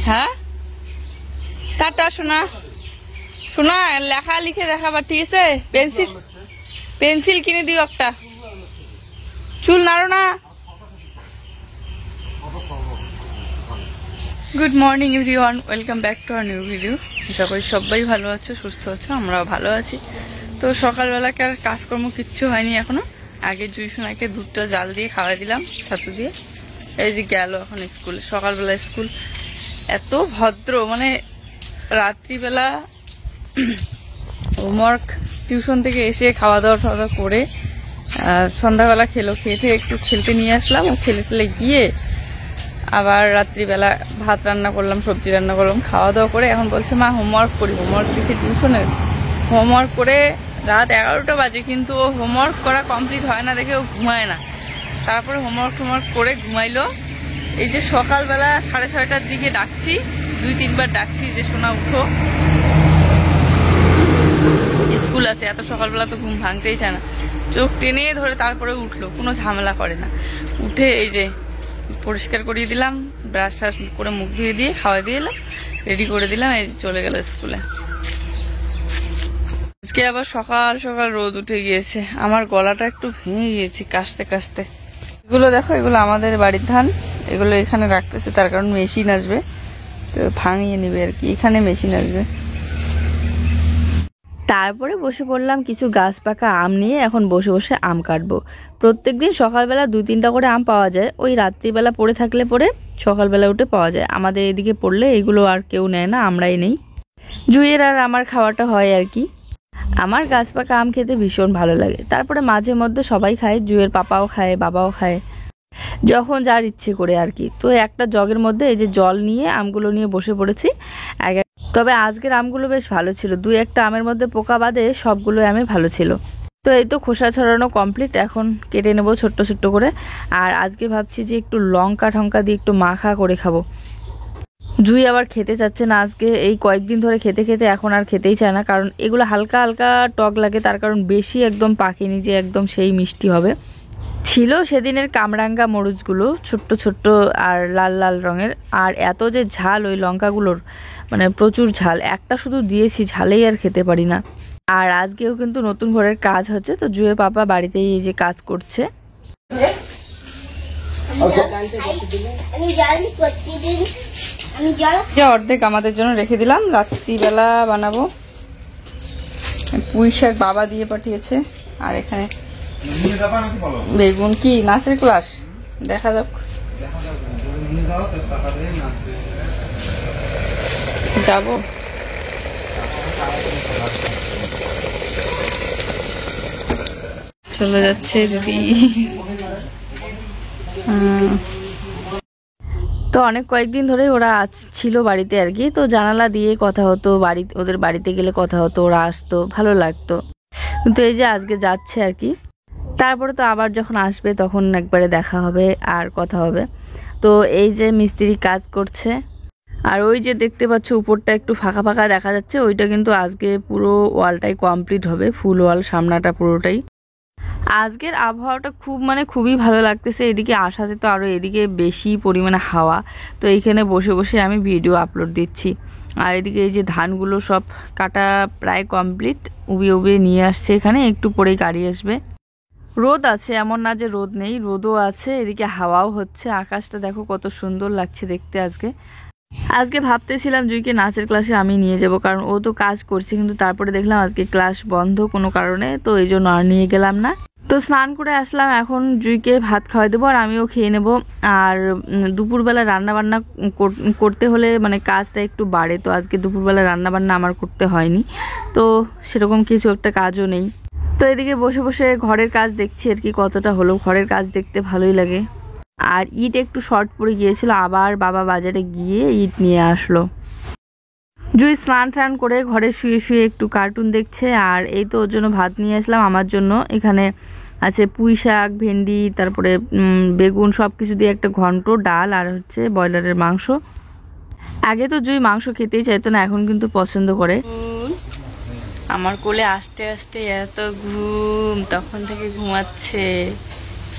হ্যাঁ টাটা শোনা শোনা লেখা লিখে দেখাবার ঠিক আছে পেন্সিল পেন্সিল কিনে দিও একটা চুল নাড়ো না good morning everyone welcome back to our new video আশা করি সবাই ভালো আছো সুস্থ আছো আমরাও ভালো আছি তো সকালবেলাকার কাজকর্ম কিচ্ছু হয়নি এখনো আগে জুইসোনাকে দুধটা জাল দিয়ে খাওয়াই দিলাম ছাতু দিয়ে এই যে গেল এখন স্কুল সকালবেলা স্কুল এত ভদ্র মানে রাত্রিবেলা হোমওয়ার্ক টিউশন থেকে এসে খাওয়া দাওয়া করে সন্ধ্যাবেলা খেয়ে একটু খেলতে নিয়ে আসলাম ও খেলে গিয়ে আবার রাত্রিবেলা ভাত রান্না করলাম সবজি রান্না করলাম খাওয়া দাওয়া করে এখন বলছে মা হোমওয়ার্ক করি হোমওয়ার্ক দিয়েছি টিউশনে হোমওয়ার্ক করে রাত 11টা বাজে কিন্তু ও হোমওয়ার্ক করা কমপ্লিট হয় না দেখে ও ঘুমায় না তারপরে হোমওয়ার্ক করে ঘুমাইলো এই যে সকালবেলা 6:30টার দিকে ডাকছি 2-3বার ডাকছি যে সোনা উঠো স্কুল আছে এত সকালবেলা তো ঘুম ভাঙতেই চায় না চোখ টেনে ধরে তারপরে উঠলো কোনো ঝামেলা করে না উঠে এই যে পরিষ্কার করিয়ে দিলাম ব্রাশ ট্রাশ করে মুখ ধুয়ে দিয়ে খাওয়া দিয়ে এলাম রেডি করে দিলাম এই চলে গেল স্কুলে আজকে আবার সকাল সকাল রোদ উঠে গিয়েছে আমার গলাটা একটু ভেঙে গিয়েছে কাশতে কাশতে এগুলো দেখো এগুলো আমাদের বাড়ির ধান এগুলো এখানে রাখতেছে তার কারণ মেশিন আসবে তো ভাঙিয়ে নিবে আর কি এখানে মেশিন আসবে তারপরে বসে পড়লাম কিছু গাছ পাকা আম নিয়ে এখন বসে বসে আম কাটবো প্রত্যেকদিন সকালবেলা 2-3টা করে আম পাওয়া যায় ওই রাত্রিবেলা পড়ে থাকলে পরে সকালবেলা উঠে পাওয়া যায় আমাদের এদিকে পড়লে এগুলো আর কেউ নেয় না আমরাই নেই জুইয়ের আর আমার খাওয়াটা হয় আর কি আমার গাছ পাকা আম খেতে ভীষণ ভালো লাগে তারপরে মাঝে মধ্যে সবাই খায় জুইয়ের পাপাও খায় বাবাও খায় যখন যার ইচ্ছে করে আর কি তো একটা জগের মধ্যে এই যে জল নিয়ে আমগুলো নিয়ে বসে পড়েছি তবে আজকের আমগুলো বেশ ভালো ছিল 2-1টা আমের মধ্যে পোকা বাদে সবগুলো আমই ভালো ছিল তো এই তো খোসা ছড়ানো কমপ্লিট এখন কেটে নেবো ছোট্ট ছোট্ট করে আর আজকে ভাবছি যে একটু লঙ্কা ঠঙ্কা দিয়ে একটু মাখা করে খাবো জুই আবার খেতে চাচ্ছে না আজকে এই কয়েকদিন ধরে খেতে এখন আর খেতেই চায় না কারণ এগুলো হালকা হালকা টক লাগে তার কারণ বেশি একদম পাকেনি যে একদম সেই মিষ্টি হবে ছিল সেদিনের কামরাঙ্গা মরিচগুলো ছোট্ট ছোট্ট আর লাল লাল রঙের আর এত যে ঝাল ওই লঙ্কাগুলোর মানে প্রচুর ঝাল একটা শুধু দিয়েছি ঝালেই আর খেতে পারি না আর আজকেও কিন্তু নতুন ঘরের কাজ হচ্ছে তো জুয়ের পাপা বাড়িতেই এই যে কাজ করছে অর্ধেক আমাদের জন্য রেখে দিলাম রাত্রিবেলা বানাবো পুঁই শাক বাবা দিয়ে পাঠিয়েছে আর এখানে বেগুন কি নাচের ক্লাস দেখা যাক যাবো চলে যাচ্ছে দিদি তো অনেক কয়েকদিন ধরে ওরা ছিল বাড়িতে আর কি তো জানালা দিয়ে কথা হতো ওদের বাড়িতে গেলে কথা হতো ওরা আসতো ভালো লাগতো কিন্তু এই যে আজকে যাচ্ছে আর কি তারপরে তো আবার যখন আসবে তখন একবারে দেখা হবে আর কথা হবে তো এই যে মিস্ত্রি কাজ করছে আর ওই যে দেখতে পাচ্ছ উপরটা একটু ফাঁকা ফাঁকা দেখা যাচ্ছে ওইটা কিন্তু আজকে পুরো ওয়ালটাই কমপ্লিট হবে ফুল ওয়াল সামনাটা পুরোটাই আজকের আবহাওয়াটা খুবই ভালো লাগতেছে এদিকে আসাতে তো আরও এদিকে বেশি পরিমাণে হাওয়া তো এইখানে বসে বসে আমি ভিডিও আপলোড দিচ্ছি আর এদিকে এই যে ধানগুলো সব কাটা প্রায় কমপ্লিট উবিয়ে নিয়ে আসছে এখানে একটু পরেই গাড়ি আসবে রোদ আছে এমন না যে রোদ নেই রোদও আছে এদিকে হাওয়াও হচ্ছে আকাশটা দেখো কত সুন্দর লাগছে দেখতে আজকে ভাবতেছিলাম জুইকে নাচের ক্লাসে আমি নিয়ে যাব কারণ ও তো কাজ করছে কিন্তু তারপরে দেখলাম আজকে ক্লাস বন্ধ কোনো কারণে তো এই জন্য আর নিয়ে গেলাম না তো স্নান করে আসলাম এখন জুইকে ভাত খাওয়াই দেবো আর আমিও খেয়ে নেব আর দুপুরবেলা রান্নাবান্না করতে হলে মানে কাজটা একটু বাড়ে তো আজকে দুপুরবেলা রান্নাবান্না আমার করতে হয়নি তো সেরকম কিছু একটা কাজও নেই তো এদিকে বসে বসে ঘরের কাজ দেখছি আর কি কতটা হলো ঘরের কাজ দেখতে ভালোই লাগে আর ইট একটু শর্ট পড়ে গিয়েছিল আবার বাবা বাজারে গিয়ে ইট নিয়ে আসলো জুই স্নান টান করে ঘরে শুয়ে শুয়ে একটু কার্টুন দেখছে আর এই তো ওর জন্য ভাত নিয়ে আসলাম আমার জন্য এখানে আছে পুঁই শাক ভেন্ডি তারপরে বেগুন সব কিছু দিয়ে একটা ঘন্ট ডাল আর হচ্ছে ব্রয়লারের মাংস আগে তো জুই মাংস খেতেই চাইতো না এখন কিন্তু পছন্দ করে আমার কোলে আস্তে আস্তে এত ঘুম তখন থেকে ঘুমাচ্ছে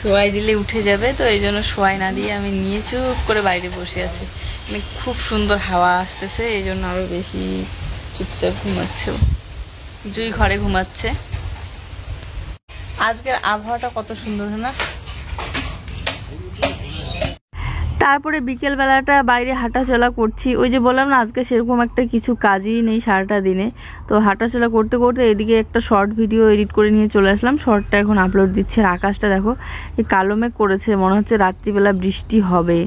শোয়াই দিলে উঠে যাবে, তো এই জন্য শোয়াই না দিয়ে আমি নিয়ে চুপ করে বাইরে বসে আছি। মানে খুব সুন্দর হাওয়া আসতেছে, এই জন্য আরও বেশি চুপচাপ ঘুমাচ্ছে। জুই ঘরে ঘুমাচ্ছে। আজকের আবহাওয়াটা কত সুন্দর না। তারপরে বিকেল বেলাটা বাইরে হাঁটাচলা করছি। ওই যে বললাম না আজকে সেরকম একটা কিছু কাজই নেই সারাটা দিনে, তো হাঁটাচলা করতে করতে এদিকে একটা শর্ট ভিডিও এডিট করে নিয়ে চলে আসলাম। শর্টটা এখন আপলোড দিচ্ছে। আর আকাশটা দেখো এই কালো মেঘ করেছে, মনে হচ্ছে রাত্রিবেলা বৃষ্টি হবে।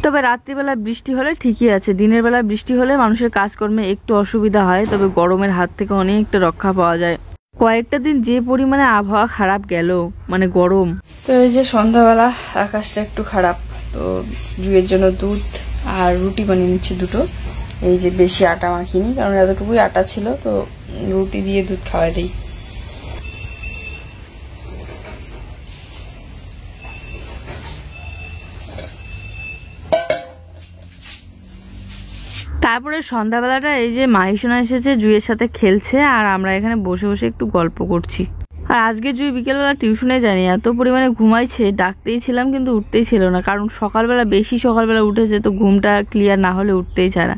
তবে রাত্রিবেলা বৃষ্টি হলে ঠিকই আছে, দিনের বেলা বৃষ্টি হলে মানুষের কাজকর্মে একটু অসুবিধা হয়, তবে গরমের হাত থেকে অনেকটা রক্ষা পাওয়া যায়। কয়েকটা দিন যে পরিমাণে আবহাওয়া খারাপ গেল, মানে গরম। তো এই যে সন্ধ্যাবেলা আকাশটা একটু খারাপ, তো জুয়ের জন্য দুধ আর রুটি বানিয়ে নিচ্ছি দুটো। এই যে বেশি আটা মাখিনি, কারণ এতটুকুই আটা ছিল, তো রুটি দিয়ে দুধ খাওয়াই দিই। তারপরে সন্ধ্যাবেলাটা এই যে মাহিসোনা এসেছে, জুইয়ের সাথে খেলছে, আর আমরা এখানে বসে বসে একটু গল্প করছি। আর আজকে জুই বিকেলবেলা টিউশনে যায়নি, এত পরিমাণে ঘুমাইছে, ডাকতেই ছিলাম কিন্তু উঠতেই ছিল না, কারণ সকালবেলা উঠেছে, তো ঘুমটা ক্লিয়ার না হলে উঠতেই চায় না।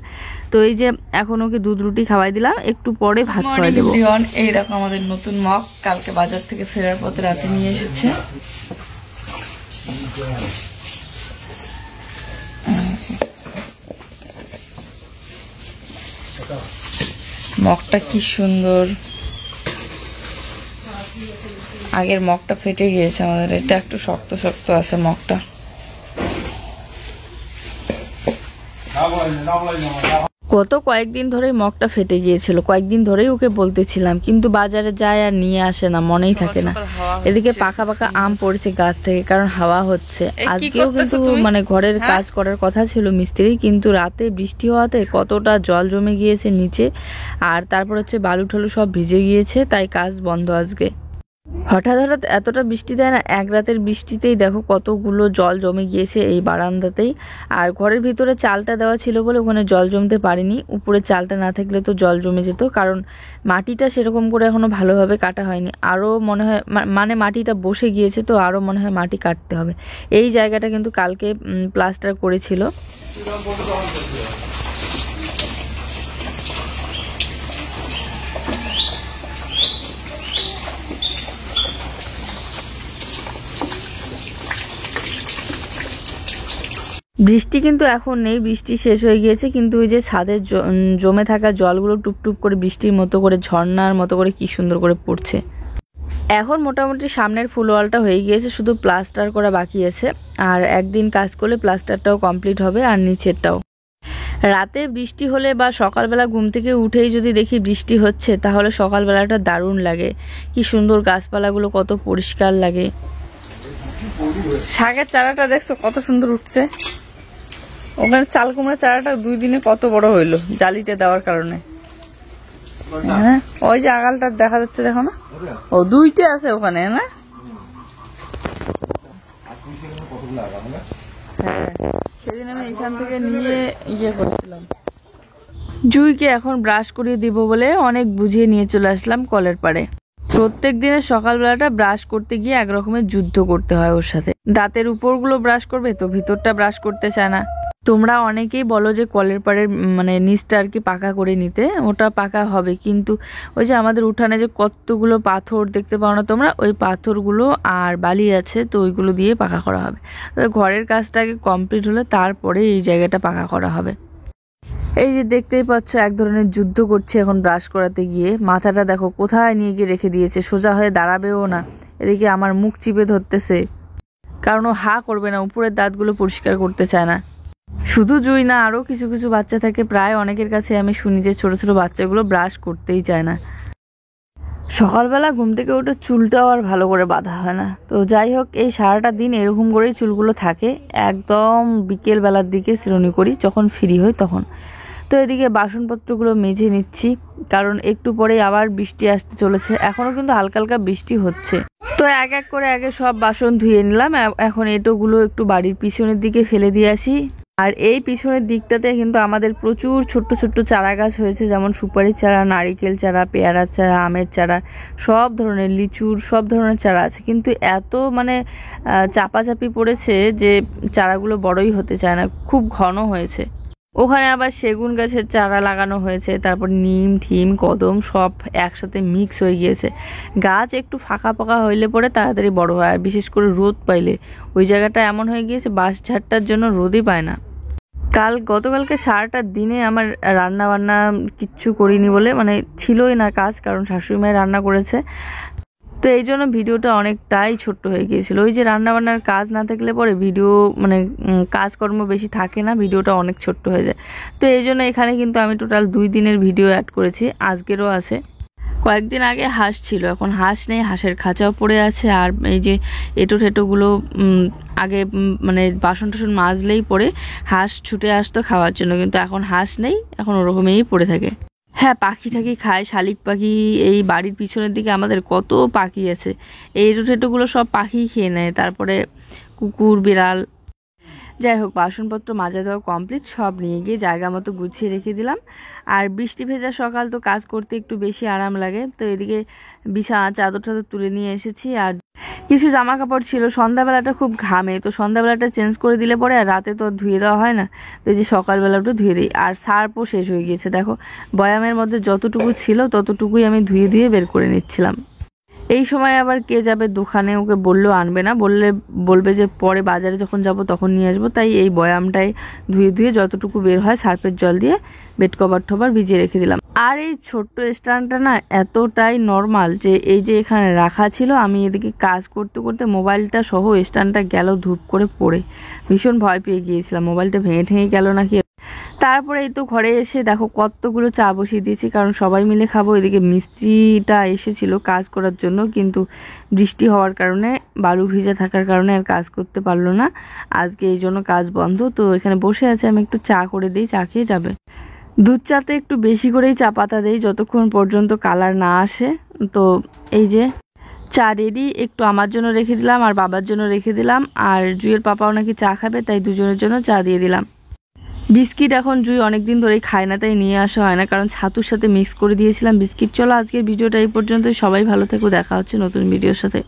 তো এই যে এখন ওকে দুধ রুটি খাওয়াই দিলাম, একটু পরে ভাত খাওয়াই দেবো। এই দেখো আমাদের নতুন মগ, কালকে বাজার থেকে ফেরার পথে রাতে নিয়ে এসেছে। মগটা কি সুন্দর, আগের মগটা ফেটে গিয়েছে আমাদের, এটা একটু শক্ত শক্ত আছে মগটা। কয়েকদিন ধরেই মগটা ফেটে গিয়েছিল, কয়েকদিন ধরেই ওকে বলতেছিলাম, কিন্তু বাজারে যায় আর নিয়ে আসে না, মনেই থাকে না। এদিকে পাকা পাকা আম পড়েছে গাছ থেকে, কারণ হাওয়া হচ্ছে। আজকেও কিন্তু মানে ঘরের কাজ করার কথা ছিল মিস্ত্রি, কিন্তু রাতে বৃষ্টি হওয়াতে কতটা জল জমে গিয়েছে নিচে, আর তারপর হচ্ছে বালু ঠালু সব ভিজে গিয়েছে, তাই কাজ বন্ধ আজকে। হঠাৎ এতটা বৃষ্টি দেয় না, এক রাতের বৃষ্টিতেই দেখো কতগুলো জল জমে গিয়েছে এই বারান্দাতেই। আর ঘরের ভিতরে চালটা দেওয়া ছিল বলে ওখানে জল জমতে পারেনি, উপরে চালটা না থাকলে তো জল জমে যেত, কারণ মাটিটা সেরকম করে এখনো ভালোভাবে কাটা হয়নি। আরও মনে হয় মানে মাটিটা বসে গিয়েছে, তো আরও মনে হয় মাটি কাটতে হবে। এই জায়গাটা কিন্তু কালকে প্লাস্টার করেছিল। বৃষ্টি কিন্তু এখন নেই, বৃষ্টি শেষ হয়ে গিয়েছে, কিন্তু ওই যে ছাদের জমে থাকা জলগুলো টুপটুপ করে বৃষ্টির মতো করে ঝর্ণার মতো করে কি সুন্দর করে পড়ছে। এখন মোটামুটি সামনের ফুল ওয়ালটা হয়ে গিয়েছে, শুধু প্লাস্টার করা বাকি আছে, আর একদিন কাজ করলে প্লাস্টারটাও কমপ্লিট হবে, আর নিচেরটাও। রাতে বৃষ্টি হলে বা সকালবেলা ঘুম থেকে উঠেই যদি দেখি বৃষ্টি হচ্ছে, তাহলে সকালবেলাটা দারুণ লাগে, কি সুন্দর গাছপালাগুলো কত পরিষ্কার লাগে। শাকের চারাটা দেখছো কত সুন্দর উঠছে, ওখানে চাল কুমড়া চারাটা 2 দিনে কত বড় হইলো জালিতে দেওয়ার কারণে। হ্যাঁ ওই যে আগালটা দেখা যাচ্ছে, দেখো না, ও 2টা আছে ওখানে না। হ্যাঁ সেদিন আমি এখান থেকে নিয়ে করেছিলাম। জুইকে এখন ব্রাশ করিয়ে দিব বলে অনেক বুঝিয়ে নিয়ে চলে আসলাম কলের পাড়ে। প্রত্যেক দিনের সকালবেলাটা ব্রাশ করতে গিয়ে এক রকমের যুদ্ধ করতে হয় ওর সাথে। দাঁতের উপরগুলো ব্রাশ করবে তো ভিতরটা ব্রাশ করতে চায় না। তোমরা অনেকেই বলো যে কলের পাড়ের মানে নিচটা আর কি পাকা করে নিতে, ওটা পাকা হবে, কিন্তু ওই যে আমাদের উঠানে যে কতগুলো পাথর দেখতে পাও না তোমরা, ওই পাথরগুলো আর বালি আছে, তো ওইগুলো দিয়ে পাকা করা হবে। তবে ঘরের কাজটা আগে কমপ্লিট হলে তারপরে এই জায়গাটা পাকা করা হবে। এই যে দেখতেই পাচ্ছ এক ধরনের যুদ্ধ করছে এখন ব্রাশ করাতে গিয়ে। মাথাটা দেখো কোথায় নিয়ে গিয়ে রেখে দিয়েছে, সোজা হয়ে দাঁড়াবেও না। এদিকে আমার মুখ চিপে ধরতেছে, কারণ ও হা করবে না, উপরের দাঁতগুলো পরিষ্কার করতে চায় না। শুধু জুই না, আরও কিছু কিছু বাচ্চা থাকে, প্রায় অনেকের কাছে আমি শুনি যে ছোট ছোট বাচ্চাগুলো ব্রাশ করতেই চায় না। সকালবেলা ঘুম থেকে উঠে চুলটাও আর ভালো করে বাঁধা হয় না। তো যাই হোক, এই সারাটা দিন এরকম করেই চুলগুলো থাকে, একদম বিকেল বেলার দিকে শ্রেণী করি যখন ফ্রি হই তখন। তো এদিকে বাসনপত্রগুলো মেজে নিচ্ছি, কারণ একটু পরেই আবার বৃষ্টি আসতে চলেছে। এখনো কিন্তু হালকা হালকা বৃষ্টি হচ্ছে, তো এক এক করে আগে সব বাসন ধুয়ে নিলাম। এখন এটোগুলো একটু বাড়ির পিছনের দিকে ফেলে দিয়ে আসি, আর এই পিছনের দিকটাতে কিন্তু আমাদের প্রচুর ছোট্ট ছোট্ট চারা গাছ হয়েছে, যেমন সুপারির চারা, নারিকেল চারা, পেয়ারার চারা, আমের চারা, সব ধরনের, লিচুর সব ধরনের চারা আছে। কিন্তু এত মানে চাপাচাপি পড়েছে যে চারাগুলো বড়ই হতে চায় না, খুব ঘন হয়েছে। ওখানে আবার সেগুন গাছের চারা লাগানো হয়েছে, তারপর নিম, ঠিম, কদম সব একসাথে মিক্স হয়ে গিয়েছে। গাছ একটু ফাঁকা ফাঁকা হইলে পরে তাড়াতাড়ি বড় হয়, আর বিশেষ করে রোদ পাইলে ওই জায়গাটা এমন হয়ে গিয়েছে বাঁশঝাড়টার জন্য রোদই পায় না। গতকালকে সারাটা দিনে আমার রান্না বান্না কিচ্ছু করিনি বলে, মানে ছিলই না কাজ, কারণ শাশুড়ি মায়ের রান্না করেছে। তো এই জন্য ভিডিওটা অনেকটাই ছোট্ট হয়ে গিয়েছিল। ওই যে রান্না বান্নার কাজ না থাকলে পরে ভিডিও মানে কাজকর্ম বেশি থাকে না, ভিডিওটা অনেক ছোট্ট হয়ে যায়। তো এই জন্য এখানে কিন্তু আমি টোটাল 2 দিনের ভিডিও অ্যাড করেছি, আজকেরও আছে। কয়েকদিন আগে হাঁস ছিল, এখন হাঁস নেই, হাঁসের খাঁচাও পড়ে আছে। আর এই যে এঁটো ঠেটোগুলো আগে মানে বাসন টাসন মাজলেই পরে হাঁস ছুটে আসতো খাওয়ার জন্য, কিন্তু এখন হাঁস নেই, এখন ওরকমই পড়ে থাকে। হ্যাঁ, পাখি টাখি খায়, শালিক পাখি। এই বাড়ির পিছনের দিকে আমাদের কত পাখি আছে, এই এঁটো ঠেটোগুলো সব পাখি খেয়ে নেয়। তারপরে কুকুর, বিড়াল। যাই হোক, বাসনপত্র মাজা দেওয়া কমপ্লিট, সব নিয়ে গিয়ে জায়গা মতো গুছিয়ে রেখে দিলাম। আর বৃষ্টি ভেজা সকাল তো কাজ করতে একটু বেশি আরাম লাগে। তো এদিকে বিছানা চাদর টাদর তুলে নিয়ে এসেছি, আর কিছু জামা কাপড় ছিল, সন্ধ্যাবেলাটা খুব ঘামে, তো সন্ধ্যাবেলাটা চেঞ্জ করে দিলে পরে আর রাতে তো ধুয়ে দেওয়া হয় না, তো এই যে সকালবেলাটা ধুয়ে দিই। আর সার্ফও শেষ হয়ে গিয়েছে, দেখো বয়ামের মধ্যে যতটুকু ছিল ততটুকুই আমি ধুয়ে ধুয়ে বের করে নিচ্ছিলাম। এই সময় আবার কে যাবে দোকানে, ওকে বললেও আনবে না, বলবে যে পরে বাজারে যখন যাব তখন নিয়ে আসবো। তাই এই বয়ামটাই ধুয়ে ধুয়ে যতটুকু বের হয় সার্ফের জল দিয়ে বেড কভার ঠোবার ভিজিয়ে রেখে দিলাম। আর এই ছোট্ট স্ট্যান্ডটা না এতটাই নর্মাল যে এই যে এখানে রাখা ছিল, আমি এদিকে কাজ করতে করতে মোবাইলটা সহ স্ট্যান্ডটা গেল ধূপ করে পড়ে, ভীষণ ভয় পেয়ে গিয়েছিলাম মোবাইলটা ভেঙে ঠেঙে গেল নাকি। তারপরে এই তো ঘরে এসে দেখো কতগুলো চা বসিয়ে দিয়েছি, কারণ সবাই মিলে খাবো। এদিকে মিস্ত্রিটা এসেছিল কাজ করার জন্য, কিন্তু বৃষ্টি হওয়ার কারণে, বালু ভিজা থাকার কারণে আর কাজ করতে পারলো না আজকে, এই জন্য কাজ বন্ধ। তো এখানে বসে আছে, আমি একটু চা করে দিই, চা খেয়ে যাবে। দুধ চাতে একটু বেশি করেই চা পাতা দেই যতক্ষণ পর্যন্ত কালার না আসে। তো এই যে চা রেডি, একটু আমার জন্য রেখে দিলাম আর বাবার জন্য রেখে দিলাম। আর জুয়ের পাপাও নাকি চা খাবে, তাই দুজনের জন্য চা দিয়ে দিলাম। বিস্কিট এখন জুই অনেকদিন ধরেই খায় না, তাই নিয়ে আসা হয় না, কারণ ছাতুর সাথে মিক্স করে দিয়েছিলাম বিস্কিট। চলো আজকের ভিডিওটা এই পর্যন্তই, সবাই ভালো থেকো, দেখা হচ্ছে নতুন ভিডিওর সাথে।